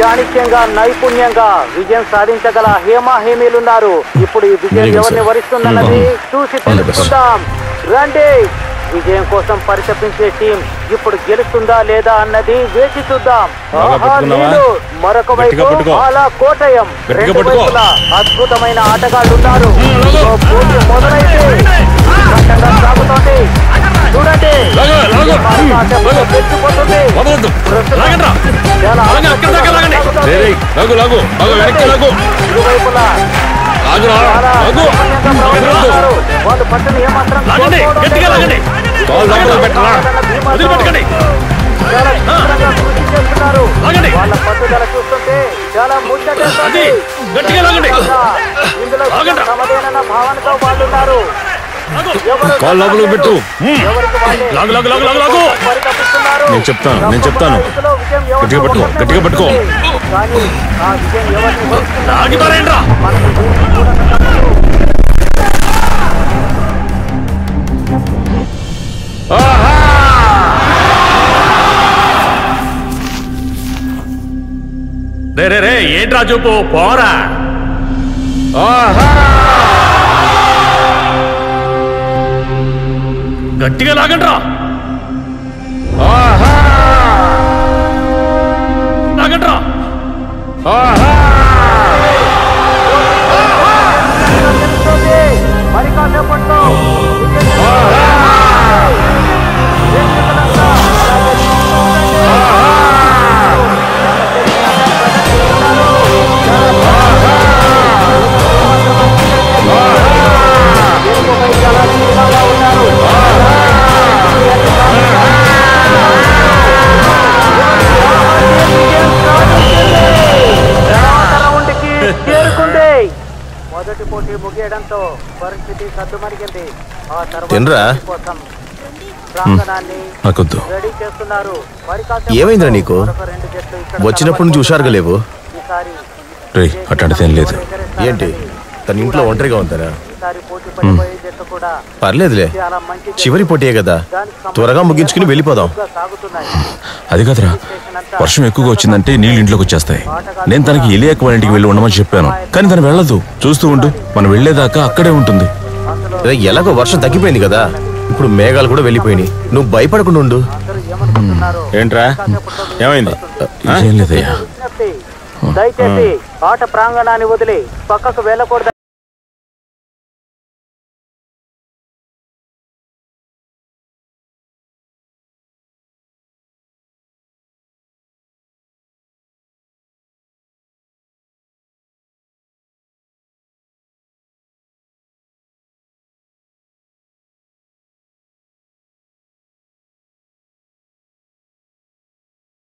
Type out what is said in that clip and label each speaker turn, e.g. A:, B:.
A: చాణిక్యంగా నైపుణ్యంగా విజయం సాధించగల హేమీలున్నారు. ఇప్పుడు ఈ విజయం ఎవరిని వరిస్తుందన్నది చూసి తెలుసుకుందాం. రండి, విజయం కోసం పరితపించే టీం ఇప్పుడు గెలుస్తుందా లేదా అన్నది వేచి చూద్దాం. మరొక వైపు అలా కోటయం, రెండు వైపులా అద్భుతమైన ఆటగాళ్లున్నారు. మొదలైతే సాగుతోంది. చూడండి, తెచ్చిపోతుంది. ఇరువైపులా వాళ్ళు పట్టణ ఏమాత్రం చేస్తున్నారు. వాళ్ళ పట్టుదల చూస్తుంటే చాలా ముచ్చటేస్తుంది. ఇందులో సమదేనన్న భావనతో వాళ్ళు ఉన్నారు.
B: నేను చెప్తాను గట్టిగా పట్టుకో.
A: కానీ ఆ విజయం
C: రే ఏంట్రా చూపు పోరా. గట్టిగా లాగండ్రా. లాగండ్రా.
A: మరి కాసేపట్లో మొదటి పోటీ ముగియడంతో పరిస్థితి సద్దుమరిగింది. ఆ తర్వాత కోసం ప్రాంగణాన్ని రెడీ చేస్తున్నారు.
D: ఏమైందిరా నీకు? వచ్చినప్పుడు నుంచి హుషారుగా లేవు.
B: అట్లాంటిదేం లేదు.
D: ఏంటి తన ఇంట్లో ఒంటరిగా ఉంటారా? పర్లేదులే, చివరి పోటీయే కదా, త్వరగా ముగించుకుని వెళ్ళిపోదాం.
B: అది కాదురా, వర్షం ఎక్కువగా వచ్చిందంటే నీళ్ళు ఇంట్లోకి వచ్చేస్తాయి. నేను తనకి ఎలియాక్ వాళ్ళ ఇంటికి వెళ్ళి ఉండమని చెప్పాను, కానీ తను వెళ్ళదు. చూస్తూ ఉండు, మనం వెళ్లేదాకా అక్కడే ఉంటుంది.
D: ఎలాగో వర్షం తగ్గిపోయింది కదా, ఇప్పుడు మేఘాలు కూడా వెళ్ళిపోయినాయి. నువ్వు భయపడకుండా ఉండు.
B: ఏంట్రా, ఏమైంది?
A: దయచేసి ఆట ప్రాంగణాన్ని వదిలి పక్కకు వెళ్ళకూడదు.